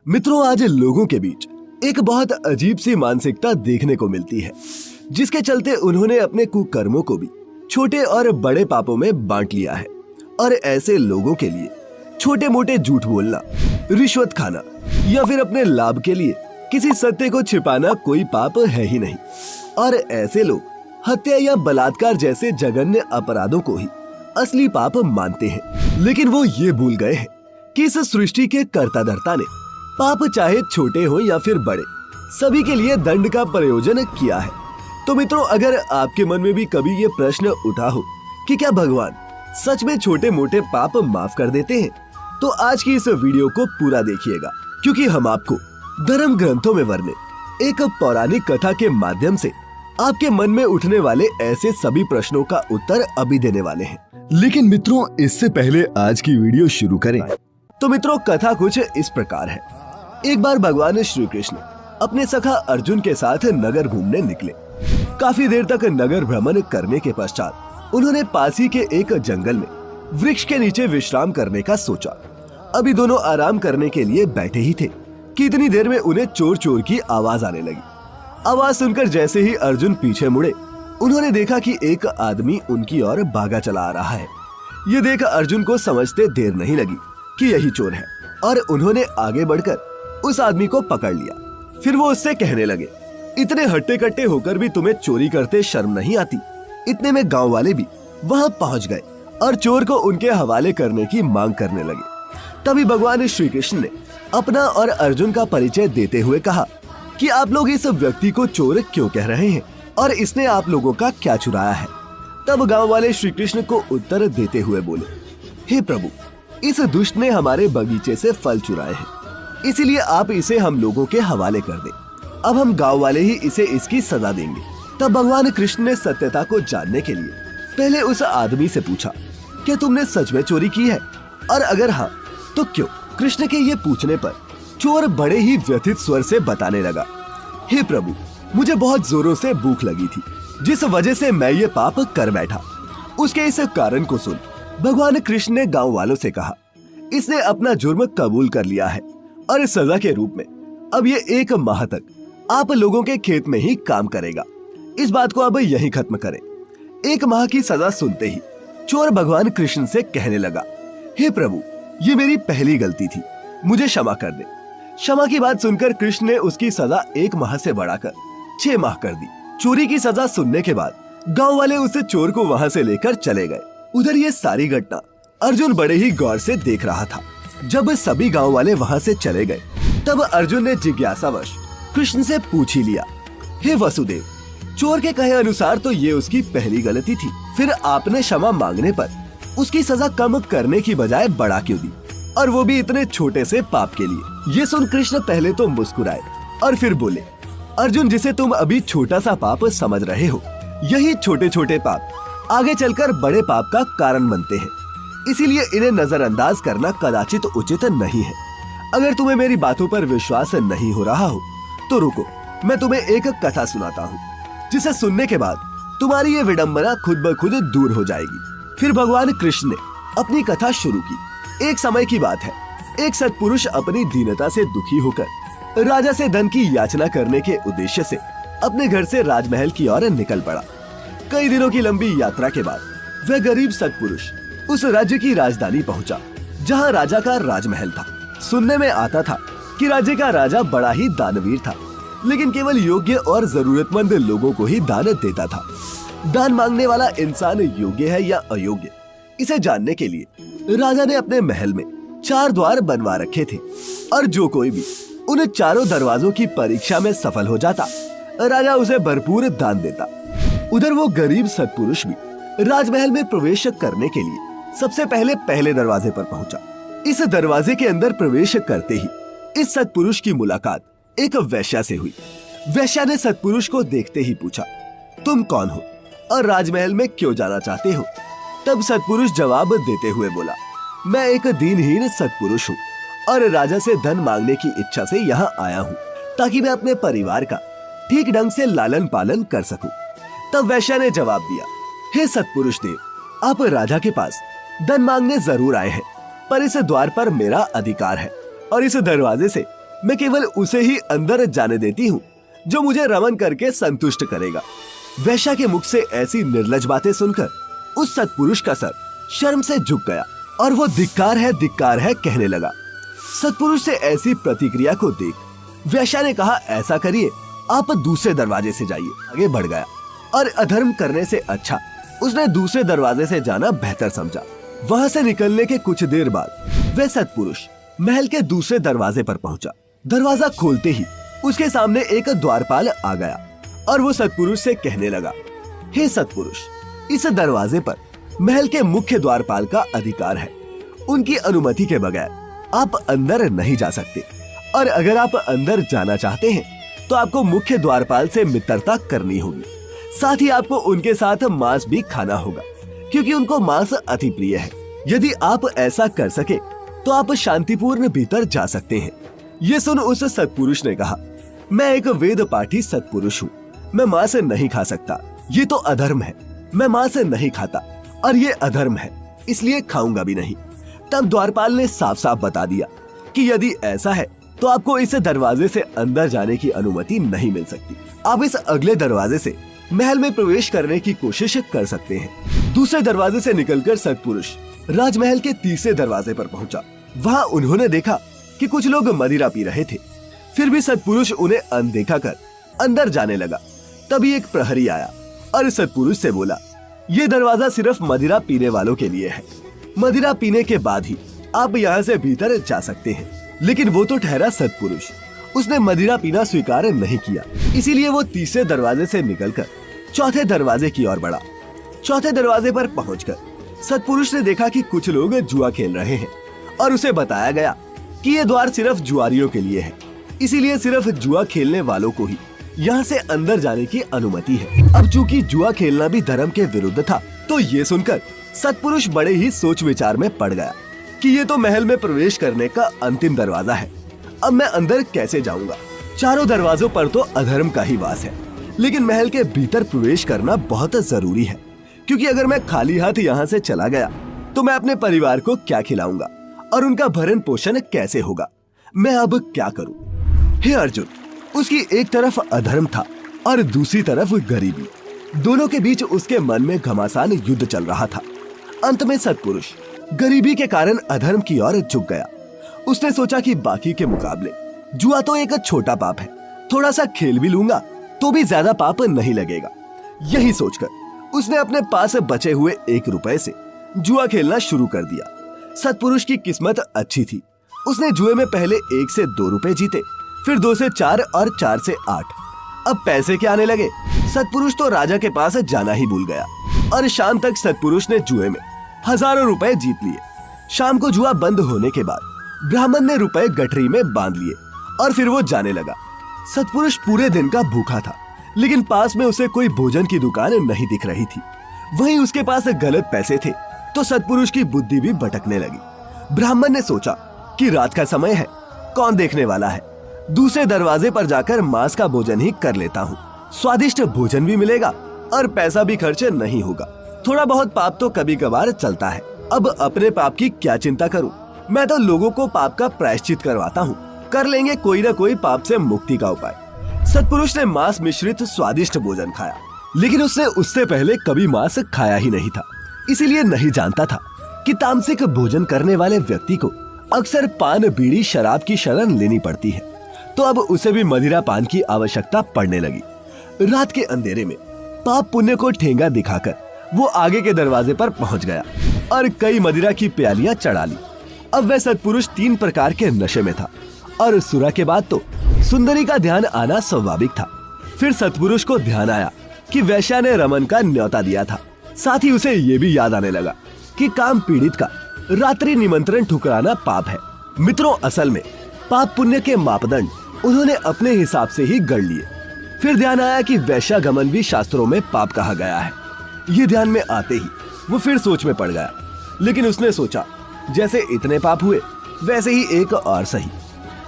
मित्रों, आज लोगों के बीच एक बहुत अजीब सी मानसिकता देखने को मिलती है, जिसके चलते उन्होंने अपने कुकर्मों को भी छोटे और बड़े पापों में बांट लिया है। और ऐसे लोगों के लिए छोटे मोटे झूठ बोलना, रिश्वत खाना या फिर अपने लाभ के लिए किसी सत्य को छिपाना कोई पाप है ही नहीं। और ऐसे लोग हत्या या बलात्कार जैसे जघन्य अपराधों को ही असली पाप मानते हैं। लेकिन वो ये भूल गए हैं कि इस सृष्टि के कर्ता धर्ता ने पाप चाहे छोटे हो या फिर बड़े, सभी के लिए दंड का प्रयोजन किया है। तो मित्रों, अगर आपके मन में भी कभी ये प्रश्न उठा हो कि क्या भगवान सच में छोटे मोटे पाप माफ कर देते हैं, तो आज की इस वीडियो को पूरा देखिएगा, क्योंकि हम आपको धर्म ग्रंथों में वर्णित एक पौराणिक कथा के माध्यम से आपके मन में उठने वाले ऐसे सभी प्रश्नों का उत्तर अभी देने वाले हैं। लेकिन मित्रों, इससे पहले आज की वीडियो शुरू करें तो मित्रों, कथा कुछ इस प्रकार है। एक बार भगवान श्री कृष्ण अपने सखा अर्जुन के साथ नगर घूमने निकले। काफी देर तक नगर भ्रमण करने के पश्चात उन्होंने पास ही के एक जंगल में वृक्ष के नीचे विश्राम करने का सोचा। अभी दोनों आराम करने के लिए बैठे ही थे कि इतनी देर में उन्हें चोर चोर की आवाज आने लगी। आवाज सुनकर जैसे ही अर्जुन पीछे मुड़े, उन्होंने देखा कि एक आदमी उनकी ओर भागा चला आ रहा है। ये देख अर्जुन को समझते देर नहीं लगी कि यही चोर है, और उन्होंने आगे बढ़कर उस आदमी को पकड़ लिया। फिर वो उससे कहने लगे, इतने हट्टे कट्टे होकर भी तुम्हें चोरी करते शर्म नहीं आती? इतने में गांव वाले भी वहां पहुंच गए और चोर को उनके हवाले करने की मांग करने लगे। तभी भगवान श्री कृष्ण ने अपना और अर्जुन का परिचय देते हुए कहा कि आप लोग इस व्यक्ति को चोर क्यों कह रहे हैं और इसने आप लोगों का क्या चुराया है। तब गांव वाले श्री कृष्ण को उत्तर देते हुए बोले, हे प्रभु, इस दुष्ट ने हमारे बगीचे से फल चुराए हैं, इसीलिए आप इसे हम लोगों के हवाले कर दें। अब हम गांव वाले ही इसे इसकी सजा देंगे। तब भगवान कृष्ण ने सत्यता को जानने के लिए पहले उस आदमी से पूछा, क्या तुमने सच में चोरी की है, और अगर हाँ तो क्यों? कृष्ण के ये पूछने पर चोर बड़े ही व्यथित स्वर से बताने लगा, हे प्रभु, मुझे बहुत जोरों से भूख लगी थी, जिस वजह से मैं ये पाप कर बैठा। उसके इस कारण को सुन भगवान कृष्ण ने गांव वालों से कहा, इसने अपना जुर्म कबूल कर लिया है और इस सजा के रूप में अब ये 1 माह तक आप लोगों के खेत में ही काम करेगा। इस बात को अब यहीं खत्म करें। 1 माह की सजा सुनते ही चोर भगवान कृष्ण से कहने लगा, हे प्रभु, ये मेरी पहली गलती थी, मुझे क्षमा कर दे। क्षमा की बात सुनकर कृष्ण ने उसकी सजा 1 माह से बढ़ाकर 6 माह कर दी। चोरी की सजा सुनने के बाद गांव वाले उस चोर को वहां से लेकर चले गए। उधर ये सारी घटना अर्जुन बड़े ही गौर से देख रहा था। जब सभी गांव वाले वहां से चले गए, तब अर्जुन ने जिज्ञासावश कृष्ण से पूछ ही लिया, हे वसुदेव, चोर के कहे अनुसार तो ये उसकी पहली गलती थी, फिर आपने क्षमा मांगने पर उसकी सजा कम करने की बजाय बढ़ा क्यों दी, और वो भी इतने छोटे से पाप के लिए? ये सुन कृष्ण पहले तो मुस्कुराए और फिर बोले, अर्जुन, जिसे तुम अभी छोटा सा पाप समझ रहे हो, यही छोटे छोटे पाप आगे चलकर बड़े पाप का कारण बनते हैं, इसीलिए इन्हें नजरअंदाज करना कदाचित उचित नहीं है। अगर तुम्हें मेरी बातों पर विश्वास नहीं हो रहा हो तो रुको, मैं तुम्हें एक कथा सुनाता हूँ, जिसे सुनने के बाद तुम्हारी ये विडंबना खुद ब खुद दूर हो जाएगी। फिर भगवान कृष्ण ने अपनी कथा शुरू की। एक समय की बात है, एक सत्पुरुष अपनी दीनता से दुखी होकर राजा से धन की याचना करने के उद्देश्य से अपने घर से राजमहल की ओर निकल पड़ा। कई दिनों की लंबी यात्रा के बाद वह गरीब सत्पुरुष उस राज्य की राजधानी पहुंचा, जहां राजा का राजमहल था। सुनने में आता था कि राज्य का राजा बड़ा ही दानवीर था, लेकिन केवल योग्य और जरूरतमंद लोगों को ही दान देता था। दान मांगने वाला इंसान योग्य है या अयोग्य, इसे जानने के लिए राजा ने अपने महल में 4 द्वार बनवा रखे थे, और जो कोई भी उन चारों दरवाजों की परीक्षा में सफल हो जाता, राजा उसे भरपूर दान देता। उधर वो गरीब सत्पुरुष भी राजमहल में प्रवेश करने के लिए सबसे पहले दरवाजे पर पहुंचा। इस दरवाजे के अंदर प्रवेश करते ही इस सत्पुरुष की मुलाकात एक वैश्या से हुई। वैश्या ने सत्पुरुष को देखते ही पूछा, तुम कौन हो और राजमहल में क्यों जाना चाहते हो? तब सत्पुरुष जवाब देते हुए बोला, मैं एक दीनहीन सत्पुरुष हूँ और राजा से धन मांगने की इच्छा से यहाँ आया हूँ, ताकि मैं अपने परिवार का ठीक ढंग से लालन पालन कर सकूं। तब वैश्या ने जवाब दिया, हे सत्पुरुष देव, आप राजा के पास धन मांगने जरूर आए हैं, पर इस द्वार पर मेरा अधिकार है और इस दरवाजे से मैं केवल उसे ही अंदर जाने देती हूँ जो मुझे रमन करके संतुष्ट करेगा। वैश्या के मुख से ऐसी निर्लज बातें सुनकर उस सत्पुरुष का सर शर्म से झुक गया और वो धिक्कार है कहने लगा। सत्पुरुष से ऐसी प्रतिक्रिया को देख वैश्या ने कहा, ऐसा करिए, आप दूसरे दरवाजे से जाइए। आगे बढ़ गया और अधर्म करने से अच्छा उसने दूसरे दरवाजे से जाना बेहतर समझा। वहां से निकलने के कुछ देर बाद वह सत्पुरुष महल के दूसरे दरवाजे पर पहुंचा। दरवाजा खोलते ही उसके सामने एक द्वारपाल आ गया और वो सत्पुरुष से कहने लगा, हे सत्पुरुष, इस दरवाजे पर महल के मुख्य द्वारपाल का अधिकार है। उनकी अनुमति के बगैर आप अंदर नहीं जा सकते और अगर आप अंदर जाना चाहते हैं तो आपको मुख्य द्वारपाल से मित्रता करनी होगी। साथ ही आपको उनके साथ मांस भी खाना होगा क्योंकि उनको मांस अति प्रिय है। यदि आप ऐसा कर सके तो आप शांतिपूर्ण भीतर जा सकते हैं। ये सुन उस सत्पुरुष ने कहा, मैं एक वेद पाठी सत्पुरुष हूँ, मैं मांस नहीं खा सकता, ये तो अधर्म है। मैं मांस नहीं खाता और ये अधर्म है, इसलिए खाऊंगा भी नहीं। तब द्वारपाल ने साफ साफ बता दिया कि यदि ऐसा है तो आपको इस दरवाजे से अंदर जाने की अनुमति नहीं मिल सकती। आप इस अगले दरवाजे से महल में प्रवेश करने की कोशिश कर सकते हैं। दूसरे दरवाजे से निकलकर सत्पुरुष राजमहल के तीसरे दरवाजे पर पहुंचा। वहां उन्होंने देखा कि कुछ लोग मदिरा पी रहे थे। फिर भी सत्पुरुष उन्हें अनदेखा कर अंदर जाने लगा। तभी एक प्रहरी आया और सत्पुरुष से बोला, ये दरवाजा सिर्फ मदिरा पीने वालों के लिए है। मदिरा पीने के बाद ही आप यहाँ से भीतर जा सकते हैं। लेकिन वो तो ठहरा सत्पुरुष, उसने मदिरा पीना स्वीकार नहीं किया। इसीलिए वो तीसरे दरवाजे से निकलकर चौथे दरवाजे की ओर बढ़ा। चौथे दरवाजे पर पहुंचकर सत्पुरुष ने देखा कि कुछ लोग जुआ खेल रहे हैं और उसे बताया गया कि ये द्वार सिर्फ जुआरियों के लिए है, इसीलिए सिर्फ जुआ खेलने वालों को ही यहाँ से अंदर जाने की अनुमति है। अब चूंकि जुआ खेलना भी धर्म के विरुद्ध था, तो ये सुनकर सत्पुरुष बड़े ही सोच विचार में पड़ गया कि ये तो महल में प्रवेश करने का अंतिम दरवाजा है। अब मैं अंदर कैसे जाऊंगा? चारों दरवाजों पर तो अधर्म का ही वास है, लेकिन महल के भीतर प्रवेश करना बहुत जरूरी है, क्योंकि अगर मैं खाली हाथ यहाँ से चला गया तो मैं अपने परिवार को क्या खिलाऊंगा और उनका भरण पोषण कैसे होगा? मैं अब क्या करूं? हे अर्जुन, उसकी एक तरफ अधर्म था और दूसरी तरफ गरीबी। दोनों के बीच उसके मन में घमासान युद्ध चल रहा था। अंत में सत्पुरुष गरीबी के कारण अधर्म की ओर झुक गया। उसने सोचा कि बाकी के मुकाबले जुआ तो एक छोटा पाप है, थोड़ा सा खेल भी लूंगा तो भी ज्यादा पाप नहीं लगेगा। यही सोचकर उसने अपने पास बचे हुए 1 रुपए से जुआ खेलना शुरू कर दिया। सत्पुरुष की किस्मत अच्छी थी। उसने जुए में पहले 1 से 2 रुपए जीते, फिर 2 से 4 और 4 से 8। अब पैसे क्या आने लगे। सत्पुरुष तो राजा के पास जाना ही भूल गया और शाम तक सत्पुरुष ने जुए में हजारों रुपए जीत लिए। शाम को जुआ बंद होने के बाद ब्राह्मण ने रुपए गठरी में बांध लिए और फिर वो जाने लगा। सत्पुरुष पूरे दिन का भूखा था, लेकिन पास में उसे कोई भोजन की दुकान नहीं दिख रही थी। वहीं उसके पास गलत पैसे थे, तो सत्पुरुष की बुद्धि भी भटकने लगी। ब्राह्मण ने सोचा कि रात का समय है, कौन देखने वाला है, दूसरे दरवाजे पर जाकर मांस का भोजन ही कर लेता हूँ। स्वादिष्ट भोजन भी मिलेगा और पैसा भी खर्च नहीं होगा। थोड़ा बहुत पाप तो कभी कभार चलता है। अब अपने पाप की क्या चिंता करूं? मैं तो लोगों को पाप का प्रायश्चित करवाता हूँ, कर लेंगे कोई ना कोई पाप से मुक्ति का उपाय। सत्पुरुष ने मांस मिश्रित स्वादिष्ट भोजन खाया, लेकिन उसने उससे पहले कभी मांस खाया ही नहीं था, इसीलिए नहीं जानता था कि तामसिक भोजन करने वाले व्यक्ति को अक्सर पान, बीड़ी, शराब की शरण लेनी पड़ती है। तो अब उसे भी मदिरा पान की आवश्यकता पड़ने लगी। रात के अंधेरे में पाप पुण्य को ठेंगा दिखाकर वो आगे के दरवाजे पर पहुंच गया और कई मदिरा की प्यालियां चढ़ा ली। अब वह सत्पुरुष 3 प्रकार के नशे में था और सुरा के बाद तो सुंदरी का ध्यान आना स्वाभाविक था। फिर सत्पुरुष को ध्यान आया कि वैश्या ने रमन का न्योता दिया था। साथ ही उसे ये भी याद आने लगा कि काम पीड़ित का रात्रि निमंत्रण ठुकराना पाप है। मित्रों, असल में पाप पुण्य के मापदंड उन्होंने अपने हिसाब से ही गढ़ लिए। फिर ध्यान आया कि वैश्यागमन भी शास्त्रों में पाप कहा गया है। ये ध्यान में आते ही वो फिर सोच में पड़ गया, लेकिन उसने सोचा जैसे इतने पाप हुए वैसे ही एक और सही,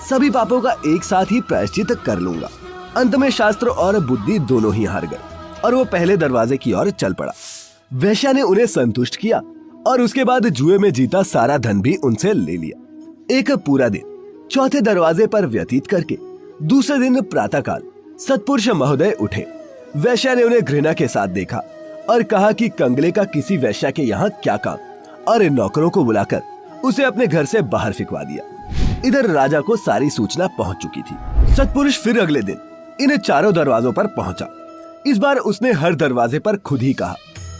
सभी पापों का एक साथ ही प्रायश्चित कर लूंगा। अंत में शास्त्र और बुद्धि दोनों ही हार गए और वो पहले दरवाजे की ओर चल पड़ा। वैश्या ने उन्हें संतुष्ट किया और उसके बाद जुए में जीता सारा धन भी उनसे ले लिया। एक पूरा दिन चौथे दरवाजे पर व्यतीत करके दूसरे दिन प्रातःकाल सत्पुरुष महोदय उठे। वैश्या ने उन्हें घृणा के साथ देखा और कहा कि कंगले का किसी वैश्या के यहाँ क्या काम, और इन नौकरों को बुलाकर उसे अपने घर से बाहर फिकवा दिया। इधर राजा को सारी सूचना पहुंच चुकी थी। सत्पुरुष फिर अगले दिन इन चारों दरवाजों पर पहुंचा। इस बार उसने हर दरवाजे पर खुद ही कहा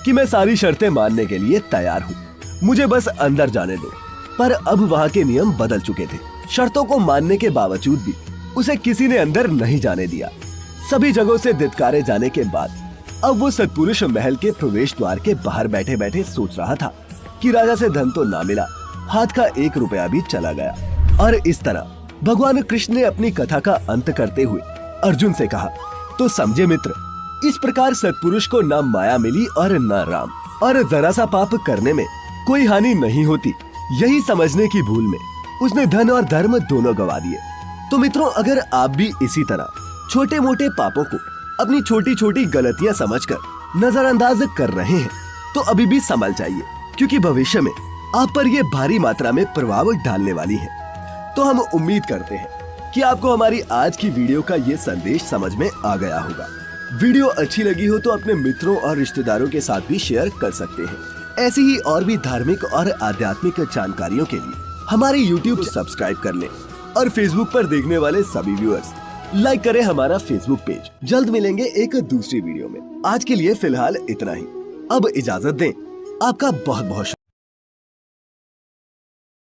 कि मैं सारी शर्तें मानने के लिए तैयार हूँ, मुझे बस अंदर जाने दो। पर अब वहाँ के नियम बदल चुके थे। शर्तों को मानने के बावजूद भी उसे किसी ने अंदर नहीं जाने दिया। सभी जगहों से धिक्कारे जाने के बाद अब वो सत्पुरुष महल के प्रवेश द्वार के बाहर बैठे बैठे सोच रहा था कि राजा से धन तो ना मिला, हाथ का 1 रुपया भी चला गया। और इस तरह भगवान कृष्ण ने अपनी कथा का अंत करते हुए अर्जुन से कहा, तो समझे मित्र, इस प्रकार सत्पुरुष को न माया मिली और न राम, और जरा सा पाप करने में कोई हानि नहीं होती। यही समझने की भूल में उसने धन और धर्म दोनों गवा दिए। तो मित्रों, अगर आप भी इसी तरह छोटे मोटे पापों को अपनी छोटी छोटी गलतियां समझकर नजरअंदाज कर रहे हैं तो अभी भी संभल जाइए, क्योंकि भविष्य में आप पर ये भारी मात्रा में प्रभाव डालने वाली है। तो हम उम्मीद करते हैं कि आपको हमारी आज की वीडियो का ये संदेश समझ में आ गया होगा। वीडियो अच्छी लगी हो तो अपने मित्रों और रिश्तेदारों के साथ भी शेयर कर सकते हैं। ऐसी ही और भी धार्मिक और आध्यात्मिक जानकारियों के लिए हमारे YouTube सब्सक्राइब कर लें और Facebook पर देखने वाले सभी व्यूअर्स लाइक करें हमारा Facebook पेज। जल्द मिलेंगे एक दूसरी वीडियो में। आज के लिए फिलहाल इतना ही। अब इजाजत दें। आपका बहुत बहुत